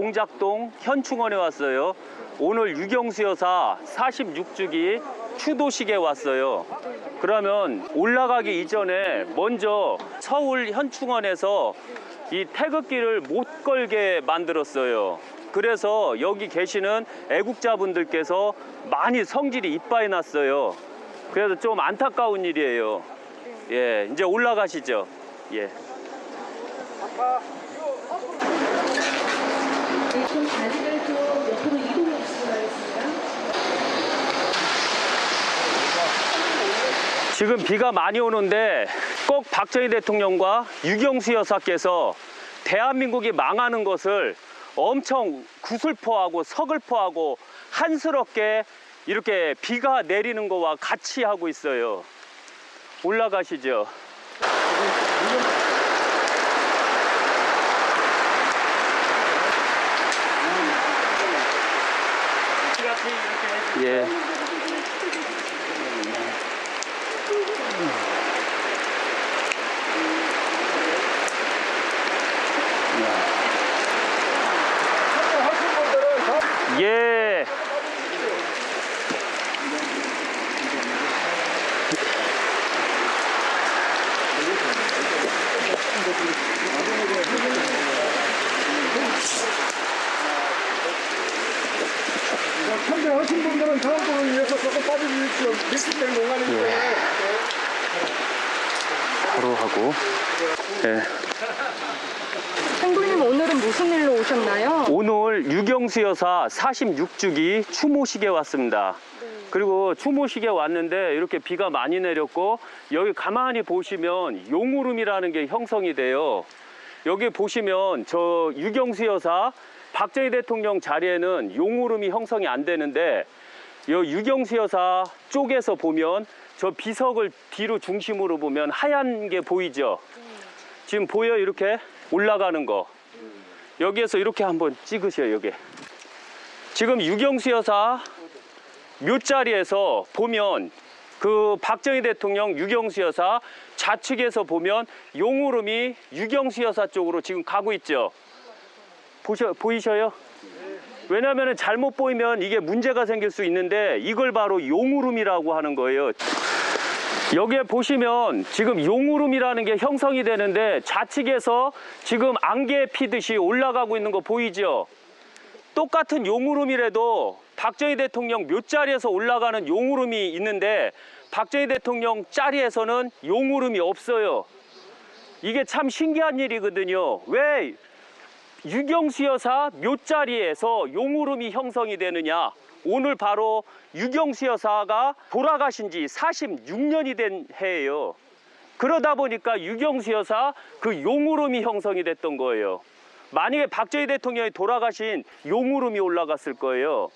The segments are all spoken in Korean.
영작동 현충원에 왔어요. 오늘 유경수 여사 46주기 추도식에 왔어요. 그러면 올라가기 이전에 먼저 서울 현충원에서 이 태극기를 못 걸게 만들었어요. 그래서 여기 계시는 애국자분들께서 많이 성질이 이빠이 났어요. 그래서 좀 안타까운 일이에요. 예, 이제 올라가시죠. 예. 좀 자리를 좀 옆으로 이동해 주시기 바라겠습니다. 지금 비가 많이 오는데 꼭 박정희 대통령과 유경수 여사께서 대한민국이 망하는 것을 엄청 구슬퍼하고 서글퍼하고 한스럽게 이렇게 비가 내리는 거와 같이 하고 있어요. 올라가시죠. 예. 예. 참여하신 분들은 다음 분을 위해서 조금 빠져주십시오. 밀집된 공간인데. 바로 하고. 예. 행부님 오늘은 무슨 일로 오셨나요? 오늘 유경수 여사 46주기 추모식에 왔습니다. 그리고 추모식에 왔는데 이렇게 비가 많이 내렸고 여기 가만히 보시면 용우름이라는 게 형성이 돼요. 여기 보시면 저 유경수 여사 박정희 대통령 자리에는 용우름이 형성이 안 되는데 이 유경수 여사 쪽에서 보면 저 비석을 뒤로 중심으로 보면 하얀 게 보이죠? 지금 보여 이렇게 올라가는 거. 여기에서 이렇게 한번 찍으세요. 여기 지금 유경수 여사 묘자리에서 보면 그 박정희 대통령 유경수 여사 좌측에서 보면 용우름이 유경수 여사 쪽으로 지금 가고 있죠. 보이셔요? 왜냐하면 잘못 보이면 이게 문제가 생길 수 있는데 이걸 바로 용우름이라고 하는 거예요. 여기에 보시면 지금 용우름이라는 게 형성이 되는데 좌측에서 지금 안개 피듯이 올라가고 있는 거 보이죠? 똑같은 용우름이라도 박정희 대통령 묘자리에서 올라가는 용우름이 있는데 박정희 대통령 자리에서는 용우름이 없어요. 이게 참 신기한 일이거든요. 왜 유경수 여사 묘자리에서 용우름이 형성이 되느냐? 오늘 바로 유경수 여사가 돌아가신 지 46년이 된 해예요. 그러다 보니까 유경수 여사 그 용우름이 형성이 됐던 거예요. 만약에 박정희 대통령이 돌아가신 용우름이 올라갔을 거예요.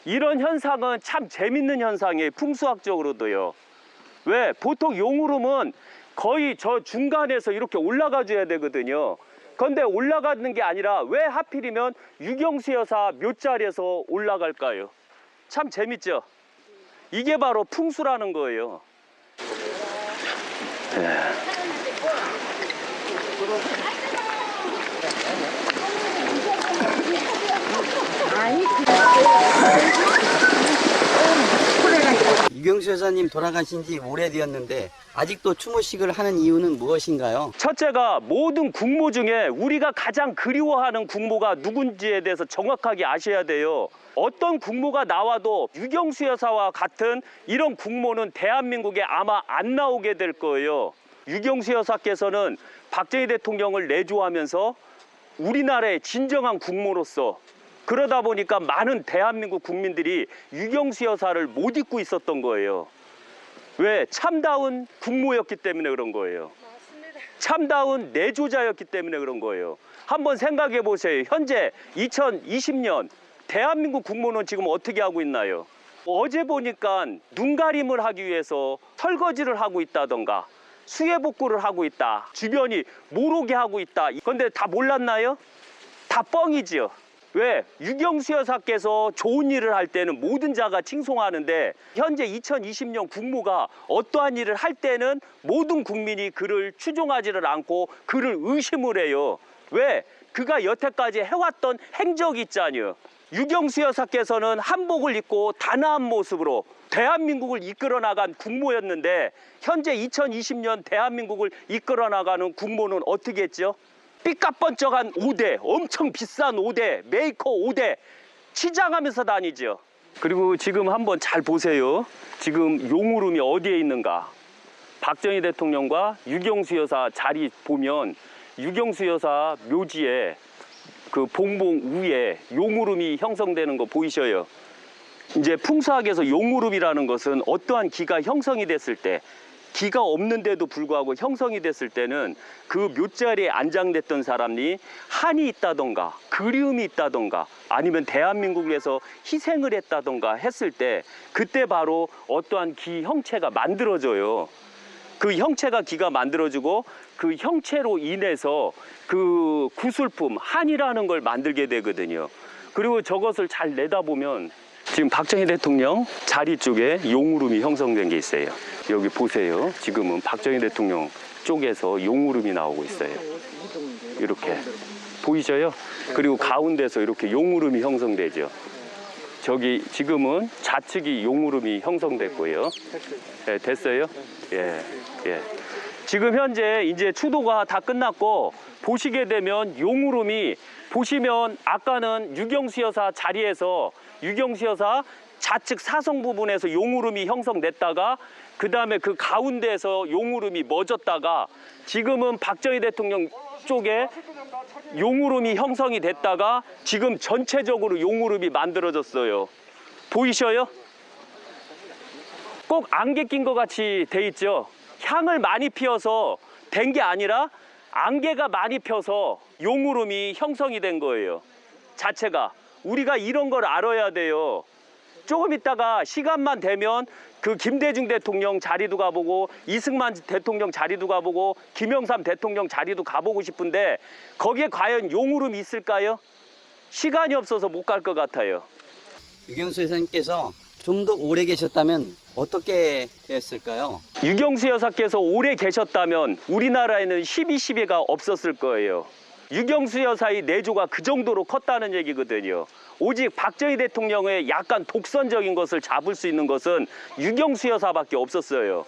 이런 현상은 참 재밌는 현상이에요. 풍수학적으로도요. 왜? 보통 용우름은 거의 저 중간에서 이렇게 올라가 줘야 되거든요. 그런데 올라가는 게 아니라 왜 하필이면 유경수 여사 묘자리에서 올라갈까요? 참 재밌죠? 이게 바로 풍수라는 거예요. 네. 유경수 여사님 돌아가신 지 오래되었는데 아직도 추모식을 하는 이유는 무엇인가요? 첫째가 모든 국모 중에 우리가 가장 그리워하는 국모가 누군지에 대해서 정확하게 아셔야 돼요. 어떤 국모가 나와도 유경수 여사와 같은 이런 국모는 대한민국에 아마 안 나오게 될 거예요. 유경수 여사께서는 박정희 대통령을 내조하면서 우리나라의 진정한 국모로서 그러다 보니까 많은 대한민국 국민들이 유경수 여사를 못 잊고 있었던 거예요. 왜? 참다운 국모였기 때문에 그런 거예요. 맞습니다. 참다운 내조자였기 때문에 그런 거예요. 한번 생각해 보세요. 현재 2020년 대한민국 국모는 지금 어떻게 하고 있나요? 어제 보니까 눈가림을 하기 위해서 설거지를 하고 있다던가 수해복구를 하고 있다. 주변이 모르게 하고 있다. 그런데 다 몰랐나요? 다 뻥이지요. 왜? 유경수 여사께서 좋은 일을 할 때는 모든 자가 칭송하는데 현재 2020년 국모가 어떠한 일을 할 때는 모든 국민이 그를 추종하지를 않고 그를 의심을 해요. 왜? 그가 여태까지 해왔던 행적이 있잖아요. 유경수 여사께서는 한복을 입고 단아한 모습으로 대한민국을 이끌어 나간 국모였는데 현재 2020년 대한민국을 이끌어 나가는 국모는 어떻게 했죠? 삐까뻔쩍한 5대, 엄청 비싼 5대, 메이커 5대 치장하면서 다니죠. 그리고 지금 한번 잘 보세요. 지금 용우름이 어디에 있는가. 박정희 대통령과 유경수 여사 자리 보면 유경수 여사 묘지에 그 봉봉 위에 용우름이 형성되는 거 보이셔요. 이제 풍수학에서 용우름이라는 것은 어떠한 기가 형성이 됐을 때, 기가 없는데도 불구하고 형성이 됐을 때는 그 묘자리에 안장됐던 사람이 한이 있다던가 그리움이 있다던가 아니면 대한민국에서 희생을 했다던가 했을 때 그때 바로 어떠한 기 형체가 만들어져요. 그 형체가 기가 만들어지고 그 형체로 인해서 그 구술품 한이라는 걸 만들게 되거든요. 그리고 저것을 잘 내다보면 지금 박정희 대통령 자리 쪽에 용우름이 형성된 게 있어요. 여기 보세요. 지금은 박정희 대통령 쪽에서 용우름이 나오고 있어요. 이렇게 보이셔요? 그리고 가운데서 이렇게 용우름이 형성되죠. 저기 지금은 좌측이 용우름이 형성됐고요. 네, 됐어요? 예, 예. 지금 현재 이제 추도가 다 끝났고 보시게 되면 용우름이 보시면 아까는 유경수 여사 자리에서 유경수 여사 좌측 사성 부분에서 용우름이 형성됐다가 그 다음에 그 가운데에서 용우름이 멎었다가 지금은 박정희 대통령 쪽에 용우름이 형성이 됐다가 지금 전체적으로 용우름이 만들어졌어요. 보이셔요? 꼭 안개 낀 것 같이 돼 있죠. 향을 많이 피워서 된 게 아니라 안개가 많이 펴서 용우름이 형성이 된 거예요. 자체가. 우리가 이런 걸 알아야 돼요. 조금 있다가 시간만 되면 그 김대중 대통령 자리도 가보고 이승만 대통령 자리도 가보고 김영삼 대통령 자리도 가보고 싶은데 거기에 과연 용우름이 있을까요? 시간이 없어서 못 갈 것 같아요. 유경수 여사님께서 좀 더 오래 계셨다면 어떻게 됐을까요? 유경수 여사께서 오래 계셨다면 우리나라에는 12.12가 없었을 거예요. 유경수 여사의 내조가 그 정도로 컸다는 얘기거든요. 오직 박정희 대통령의 약간 독선적인 것을 잡을 수 있는 것은 유경수 여사밖에 없었어요.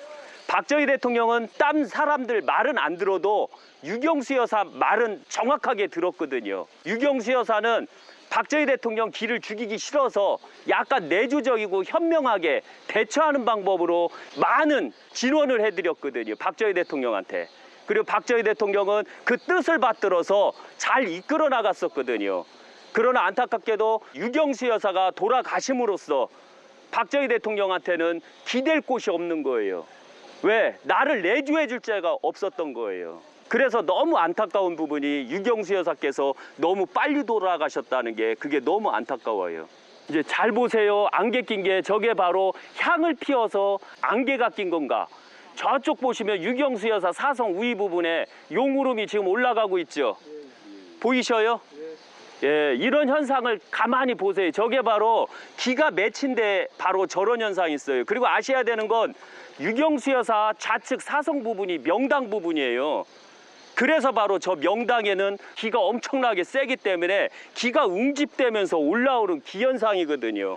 박정희 대통령은 딴 사람들 말은 안 들어도 유경수 여사 말은 정확하게 들었거든요. 유경수 여사는 박정희 대통령 기를 죽이기 싫어서 약간 내조적이고 현명하게 대처하는 방법으로 많은 진원을 해드렸거든요. 박정희 대통령한테. 그리고 박정희 대통령은 그 뜻을 받들어서 잘 이끌어 나갔었거든요. 그러나 안타깝게도 유경수 여사가 돌아가심으로써 박정희 대통령한테는 기댈 곳이 없는 거예요. 왜? 나를 내조해 줄 자가 없었던 거예요. 그래서 너무 안타까운 부분이 유경수 여사께서 너무 빨리 돌아가셨다는 게 그게 너무 안타까워요. 이제 잘 보세요. 안개 낀 게 저게 바로 향을 피워서 안개가 낀 건가? 저쪽 보시면 유경수 여사 사성 우위 부분에 용우름이 지금 올라가고 있죠. 보이셔요? 예, 이런 현상을 가만히 보세요. 저게 바로 기가 맺힌데 바로 저런 현상이 있어요. 그리고 아셔야 되는 건 유경수 여사 좌측 사성 부분이 명당 부분이에요. 그래서 바로 저 명당에는 기가 엄청나게 세기 때문에 기가 웅집되면서 올라오는 기현상이거든요.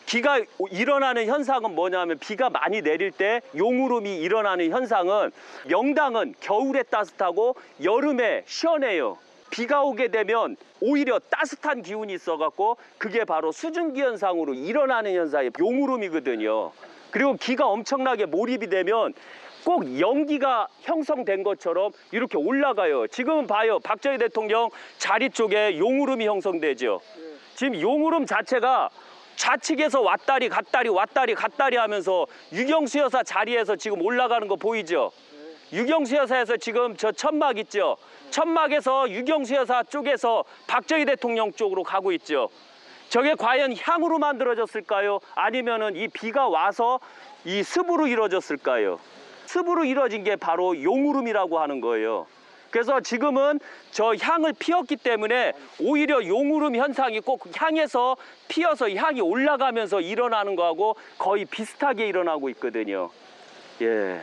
기가 일어나는 현상은 뭐냐면 비가 많이 내릴 때 용우름이 일어나는 현상은 명당은 겨울에 따뜻하고 여름에 시원해요. 비가 오게 되면 오히려 따뜻한 기운이 있어갖고 그게 바로 수증기 현상으로 일어나는 현상이 용우름이거든요. 그리고 기가 엄청나게 몰입이 되면 꼭 연기가 형성된 것처럼 이렇게 올라가요. 지금 봐요. 박정희 대통령 자리 쪽에 용우름이 형성되죠. 지금 용우름 자체가 좌측에서 왔다리 갔다리 왔다리 갔다리 하면서 유경수 여사 자리에서 지금 올라가는 거 보이죠? 유경수 여사에서 지금 저 천막 있죠? 천막에서 유경수 여사 쪽에서 박정희 대통령 쪽으로 가고 있죠. 저게 과연 향으로 만들어졌을까요? 아니면은 이 비가 와서 이 습으로 이루어졌을까요? 습으로 이루어진 게 바로 용우름이라고 하는 거예요. 그래서 지금은 저 향을 피웠기 때문에 오히려 용우름 현상이 꼭 향에서 피어서 향이 올라가면서 일어나는 거하고 거의 비슷하게 일어나고 있거든요. 예.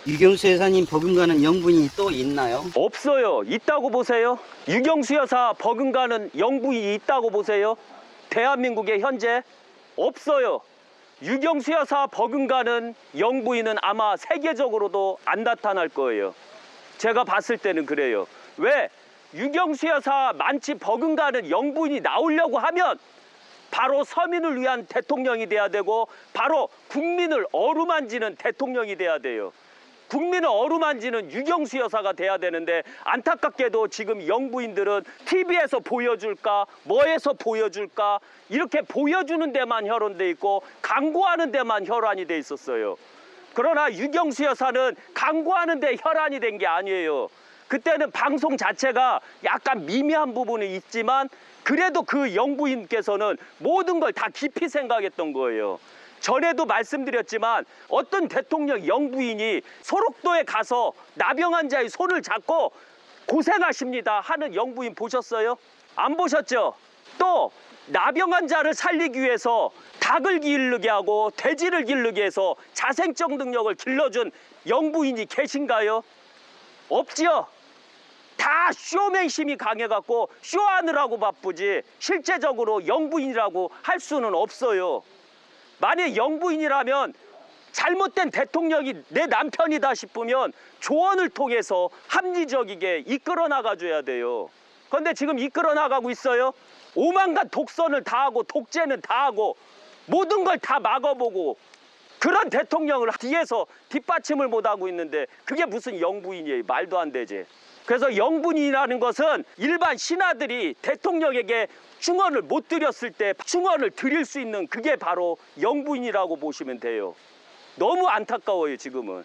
유경수 여사님 버금가는 영분이 또 있나요? 없어요. 있다고 보세요. 유경수 여사 버금가는 영부인이 있다고 보세요. 대한민국에 현재 없어요. 유경수 여사 버금가는 영부인은 아마 세계적으로도 안 나타날 거예요. 제가 봤을 때는 그래요. 왜? 유경수 여사 만치 버금가는 영부인이 나오려고 하면 바로 서민을 위한 대통령이 돼야 되고 바로 국민을 어루만지는 대통령이 돼야 돼요. 국민을 어루만지는 유경수 여사가 돼야 되는데 안타깝게도 지금 영부인들은 TV에서 보여줄까 뭐에서 보여줄까 이렇게 보여주는 데만 혈안돼 있고 광고하는 데만 혈안이 돼 있었어요. 그러나 유경수 여사는 광고하는 데 혈안이 된 게 아니에요. 그때는 방송 자체가 약간 미미한 부분이 있지만 그래도 그 영부인께서는 모든 걸 다 깊이 생각했던 거예요. 전에도 말씀드렸지만 어떤 대통령 영부인이 소록도에 가서 나병 자의 손을 잡고 고생하십니다 하는 영부인 보셨어요? 안 보셨죠? 또 나병 환자를 살리기 위해서 닭을 기르게 하고 돼지를 기르게 해서 자생적 능력을 길러준 영부인이 계신가요? 없지요? 다 쇼맨심이 강해갖고 쇼하느라고 바쁘지 실제적으로 영부인이라고 할 수는 없어요. 만약 영부인이라면 잘못된 대통령이 내 남편이다 싶으면 조언을 통해서 합리적이게 이끌어 나가줘야 돼요. 그런데 지금 이끌어 나가고 있어요. 오만간 독선을 다 하고 독재는 다 하고 모든 걸 다 막아보고 그런 대통령을 뒤에서 뒷받침을 못하고 있는데 그게 무슨 영부인이에요. 말도 안 되지. 그래서 영부인이라는 것은 일반 신하들이 대통령에게 충언을 못 드렸을 때 충언을 드릴 수 있는 그게 바로 영부인이라고 보시면 돼요. 너무 안타까워요 지금은.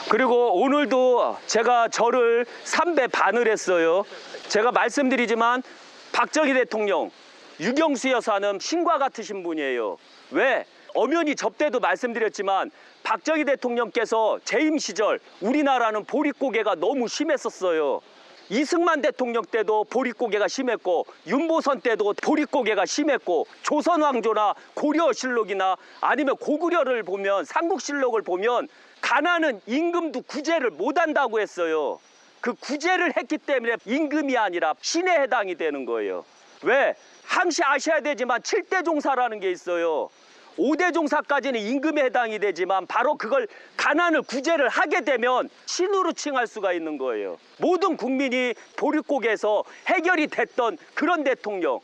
그리고 오늘도 제가 절을 3배 반을 했어요. 제가 말씀드리지만 박정희 대통령, 유경수 여사는 신과 같으신 분이에요. 왜? 엄연히 접대도 말씀드렸지만 박정희 대통령께서 재임 시절 우리나라는 보릿고개가 너무 심했었어요. 이승만 대통령 때도 보릿고개가 심했고 윤보선 때도 보릿고개가 심했고 조선왕조나 고려실록이나 아니면 고구려를 보면 삼국실록을 보면 가난은 임금도 구제를 못한다고 했어요. 그 구제를 했기 때문에 임금이 아니라 신에 해당이 되는 거예요. 왜? 항시 아셔야 되지만 7대 종사라는 게 있어요. 5대 종사까지는 임금에 해당이 되지만 바로 그걸 가난을 구제를 하게 되면 신으로 칭할 수가 있는 거예요. 모든 국민이 보릿고개에서 해결이 됐던 그런 대통령,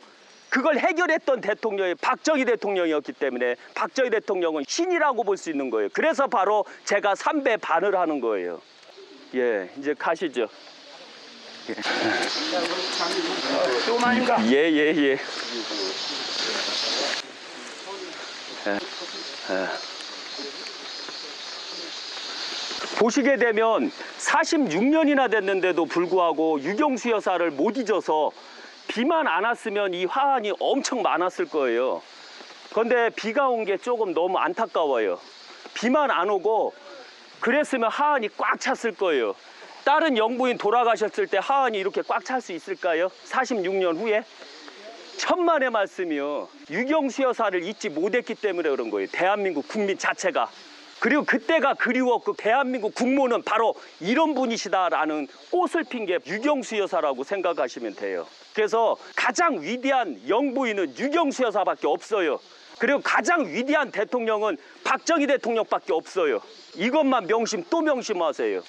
그걸 해결했던 대통령이 박정희 대통령이었기 때문에 박정희 대통령은 신이라고 볼 수 있는 거예요. 그래서 바로 제가 3배 반을 하는 거예요. 예, 이제 가시죠. 좀 아닌가? 예. 보시게 되면 46년이나 됐는데도 불구하고 유경수 여사를 못 잊어서 비만 안 왔으면 이 화환이 엄청 많았을 거예요. 그런데 비가 온 게 조금 너무 안타까워요. 비만 안 오고 그랬으면 하한이 꽉 찼을 거예요. 다른 영부인 돌아가셨을 때 하한이 이렇게 꽉 찰 수 있을까요? 46년 후에? 천만의 말씀이요. 유경수 여사를 잊지 못했기 때문에 그런 거예요. 대한민국 국민 자체가. 그리고 그때가 그리웠고 대한민국 국모는 바로 이런 분이시다라는 꽃을 핀 게 유경수 여사라고 생각하시면 돼요. 그래서 가장 위대한 영부인은 유경수 여사밖에 없어요. 그리고 가장 위대한 대통령은 박정희 대통령밖에 없어요. 이것만 명심 또 명심하세요.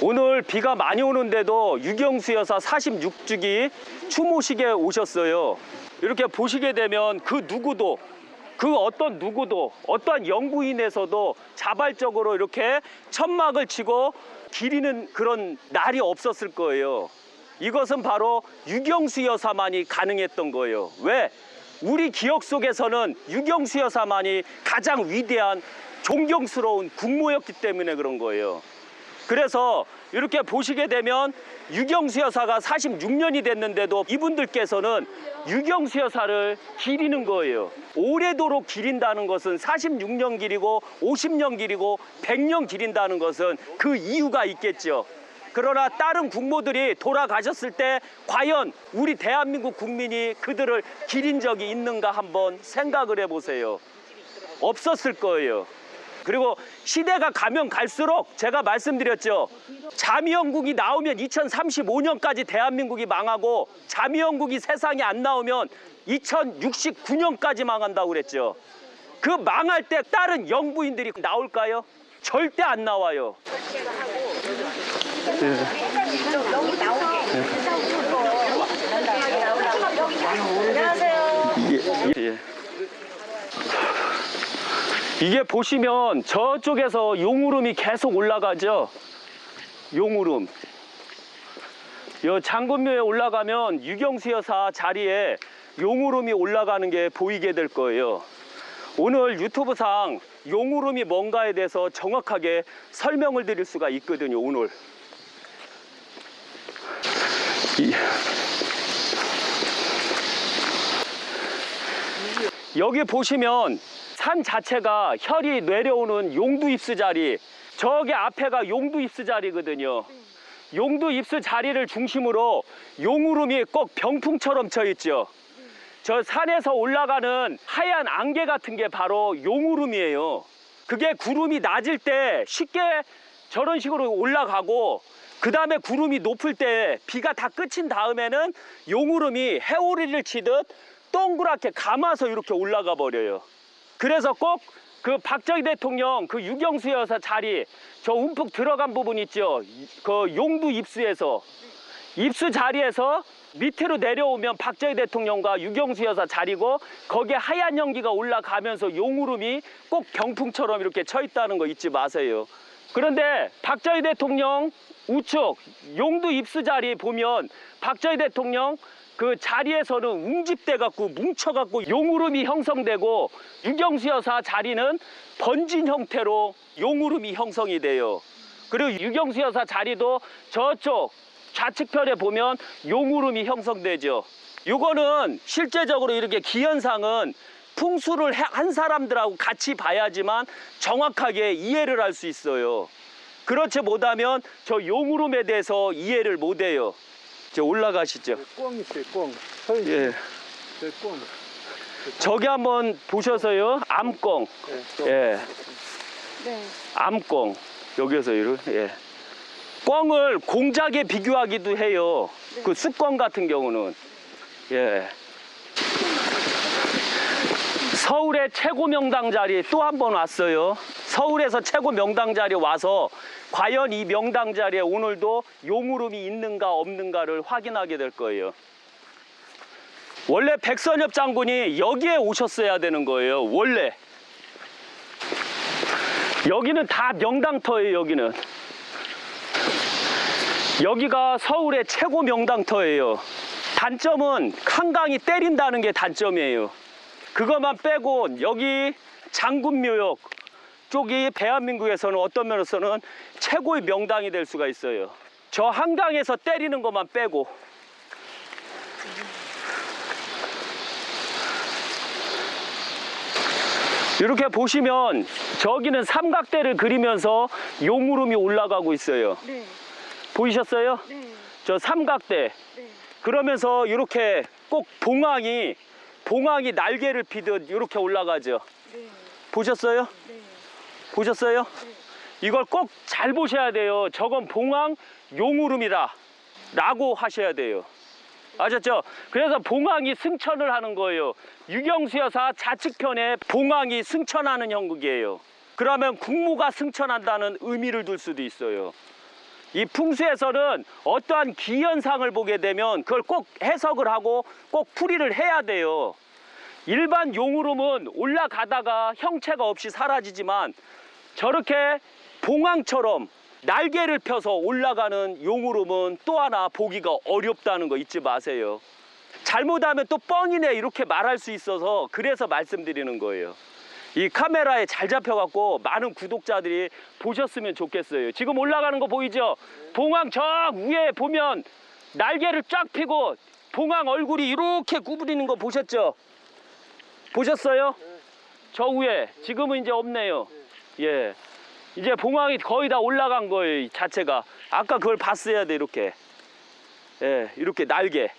오늘 비가 많이 오는데도 유경수 여사 46주기 추모식에 오셨어요. 이렇게 보시게 되면 그 누구도 그 어떤 누구도 어떠한 영부인에서도 자발적으로 이렇게 천막을 치고 기리는 그런 날이 없었을 거예요. 이것은 바로 유경수 여사만이 가능했던 거예요. 왜? 우리 기억 속에서는 유경수 여사만이 가장 위대한 존경스러운 국모였기 때문에 그런 거예요. 그래서 이렇게 보시게 되면 유경수 여사가 46년이 됐는데도 이분들께서는 유경수 여사를 기리는 거예요. 오래도록 기린다는 것은 46년 기리고 50년 기리고 100년 기린다는 것은 그 이유가 있겠죠. 그러나 다른 국모들이 돌아가셨을 때 과연 우리 대한민국 국민이 그들을 기린 적이 있는가 한번 생각을 해보세요. 없었을 거예요. 그리고 시대가 가면 갈수록 제가 말씀드렸죠. 자미형국이 나오면 2035년까지 대한민국이 망하고 자미형국이 세상에 안 나오면 2069년까지 망한다고 그랬죠. 그 망할 때 다른 영부인들이 나올까요? 절대 안 나와요. 예. 이게 보시면 저쪽에서 용우름이 계속 올라가죠. 용우름. 요 장군묘에 올라가면 유경수 여사 자리에 용우름이 올라가는 게 보이게 될 거예요. 오늘 유튜브상 용우름이 뭔가에 대해서 정확하게 설명을 드릴 수가 있거든요. 오늘. 여기 보시면 산 자체가 혈이 내려오는 용두 입수 자리, 저기 앞에가 용두 입수 자리거든요. 용두 입수 자리를 중심으로 용우름이 꼭 병풍처럼 쳐 있죠. 저 산에서 올라가는 하얀 안개 같은 게 바로 용우름이에요. 그게 구름이 낮을 때 쉽게 저런 식으로 올라가고, 그 다음에 구름이 높을 때 비가 다 그친 다음에는 용우름이 해오리를 치듯 동그랗게 감아서 이렇게 올라가 버려요. 그래서 꼭 그 박정희 대통령 그 유경수 여사 자리, 저 움푹 들어간 부분 있죠. 그 용두 입수에서, 입수 자리에서 밑으로 내려오면 박정희 대통령과 유경수 여사 자리고, 거기에 하얀 연기가 올라가면서 용우름이 꼭 병풍처럼 이렇게 쳐 있다는 거 잊지 마세요. 그런데 박정희 대통령 우측 용두 입수 자리 보면 박정희 대통령 그 자리에서는 웅집돼 갖고 뭉쳐 갖고 용우름이 형성되고, 유경수 여사 자리는 번진 형태로 용우름이 형성이 돼요. 그리고 유경수 여사 자리도 저쪽 좌측편에 보면 용우름이 형성되죠. 요거는 실제적으로 이렇게 기현상은 풍수를 한 사람들하고 같이 봐야지만 정확하게 이해를 할 수 있어요. 그렇지 못하면 저 용우름에 대해서 이해를 못해요. 이제 올라가시죠. 꽝 있어요, 꽝. 예. 꽝. 저기 한번 보셔서요. 암꽁. 예. 네. 암꽁. 여기서 이렇게. 예. 꿩을 공작에 비교하기도 해요. 그 쑥꿩 같은 경우는. 예. 서울의 최고 명당 자리 또 한 번 왔어요. 서울에서 최고 명당 자리에 와서 과연 이 명당 자리에 오늘도 용우름이 있는가 없는가를 확인하게 될 거예요. 원래 백선엽 장군이 여기에 오셨어야 되는 거예요. 원래. 여기는 다 명당터예요. 여기는. 여기가 서울의 최고 명당터예요. 단점은 한강이 때린다는 게 단점이에요. 그것만 빼고 여기 장군묘역 쪽이 대한민국에서는 어떤 면에서는 최고의 명당이 될 수가 있어요. 저 한강에서 때리는 것만 빼고. 이렇게 보시면 저기는 삼각대를 그리면서 용우름이 올라가고 있어요. 네. 보이셨어요? 네. 저 삼각대. 네. 그러면서 이렇게 꼭 봉황이 날개를 피듯 이렇게 올라가죠. 네. 보셨어요? 네. 보셨어요? 네. 이걸 꼭 잘 보셔야 돼요. 저건 봉황 용우름이다 라고 하셔야 돼요. 아셨죠? 그래서 봉황이 승천을 하는 거예요. 유경수 여사 좌측편에 봉황이 승천하는 형국이에요. 그러면 국무가 승천한다는 의미를 둘 수도 있어요. 이 풍수에서는 어떠한 기현상을 보게 되면 그걸 꼭 해석을 하고 꼭 풀이를 해야 돼요. 일반 용우름은 올라가다가 형체가 없이 사라지지만 저렇게 봉황처럼 날개를 펴서 올라가는 용우름은 또 하나 보기가 어렵다는 거 잊지 마세요. 잘못하면 또 뻥이네 이렇게 말할 수 있어서 그래서 말씀드리는 거예요. 이 카메라에 잘 잡혀갖고 많은 구독자들이 보셨으면 좋겠어요. 지금 올라가는 거 보이죠? 봉황 저 위에 보면 날개를 쫙 펴고 봉황 얼굴이 이렇게 구부리는 거 보셨죠? 보셨어요? 저 위에 지금은 이제 없네요. 예, 이제 봉황이 거의 다 올라간 거예요. 이 자체가. 아까 그걸 봤어야 돼. 이렇게. 예, 이렇게 날개.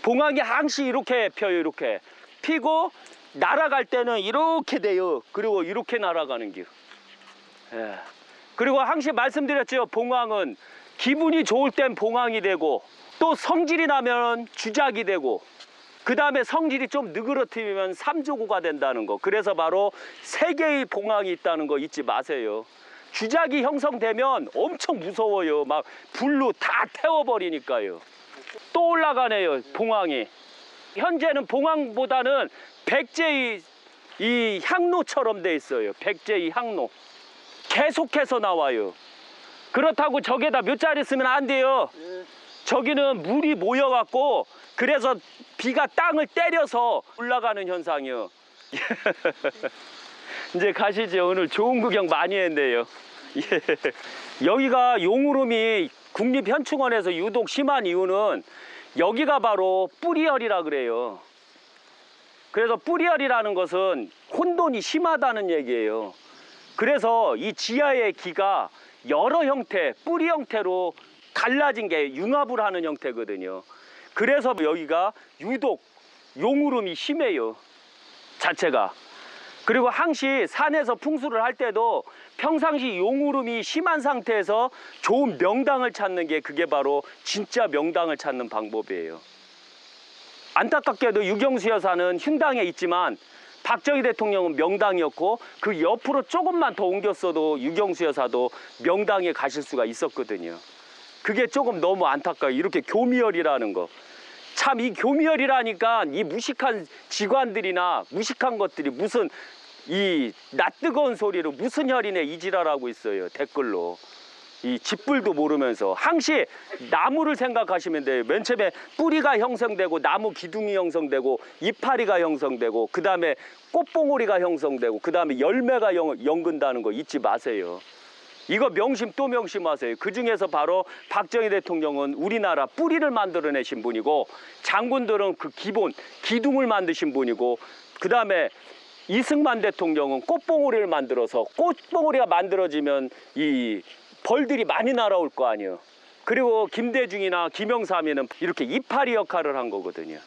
봉황이 항시 이렇게 펴요. 이렇게 피고 날아갈 때는 이렇게 돼요. 그리고 이렇게 날아가는 겨. 예. 그리고 항상 말씀드렸죠. 봉황은 기분이 좋을 땐 봉황이 되고 또 성질이 나면 주작이 되고 그 다음에 성질이 좀 느그러뜨리면 삼조구가 된다는 거. 그래서 바로 세 개의 봉황이 있다는 거 잊지 마세요. 주작이 형성되면 엄청 무서워요. 막 불로 다 태워버리니까요. 또 올라가네요, 봉황이. 현재는 봉황보다는 백제의 이 향로처럼 돼 있어요. 백제의 향로. 계속해서 나와요. 그렇다고 저기에다 몇 자리 쓰면 안 돼요. 저기는 물이 모여갖고 그래서 비가 땅을 때려서 올라가는 현상이요. 이제 가시죠. 오늘 좋은 구경 많이 했네요. 예. 여기가 용우름이 국립현충원에서 유독 심한 이유는 여기가 바로 뿌리열이라 그래요. 그래서 뿌리열이라는 것은 혼돈이 심하다는 얘기예요. 그래서 이 지하의 기가 여러 형태, 뿌리 형태로 갈라진 게 융합을 하는 형태거든요. 그래서 여기가 유독 용우름이 심해요. 자체가. 그리고 항시 산에서 풍수를 할 때도 평상시 용우름이 심한 상태에서 좋은 명당을 찾는 게 그게 바로 진짜 명당을 찾는 방법이에요. 안타깝게도 유경수 여사는 흉당에 있지만 박정희 대통령은 명당이었고 그 옆으로 조금만 더 옮겼어도 유경수 여사도 명당에 가실 수가 있었거든요. 그게 조금 너무 안타까워요. 이렇게 교미열이라는 거. 참 이 교미열이라니까 이 무식한 직관들이나 무식한 것들이 무슨 이 낯뜨거운 소리로 무슨 혈이네 이지랄하고 있어요. 댓글로. 이 짓불도 모르면서 항시 나무를 생각하시면 돼요. 맨 처음에 뿌리가 형성되고 나무 기둥이 형성되고 이파리가 형성되고 그 다음에 꽃봉오리가 형성되고 그 다음에 열매가 연근다는 거 잊지 마세요. 이거 명심 또 명심하세요. 그 중에서 바로 박정희 대통령은 우리나라 뿌리를 만들어내신 분이고 장군들은 그 기본 기둥을 만드신 분이고 그 다음에 이승만 대통령은 꽃봉오리를 만들어서 꽃봉오리가 만들어지면 이 벌들이 많이 날아올 거 아니에요. 그리고 김대중이나 김영삼이는 이렇게 이파리 역할을 한 거거든요.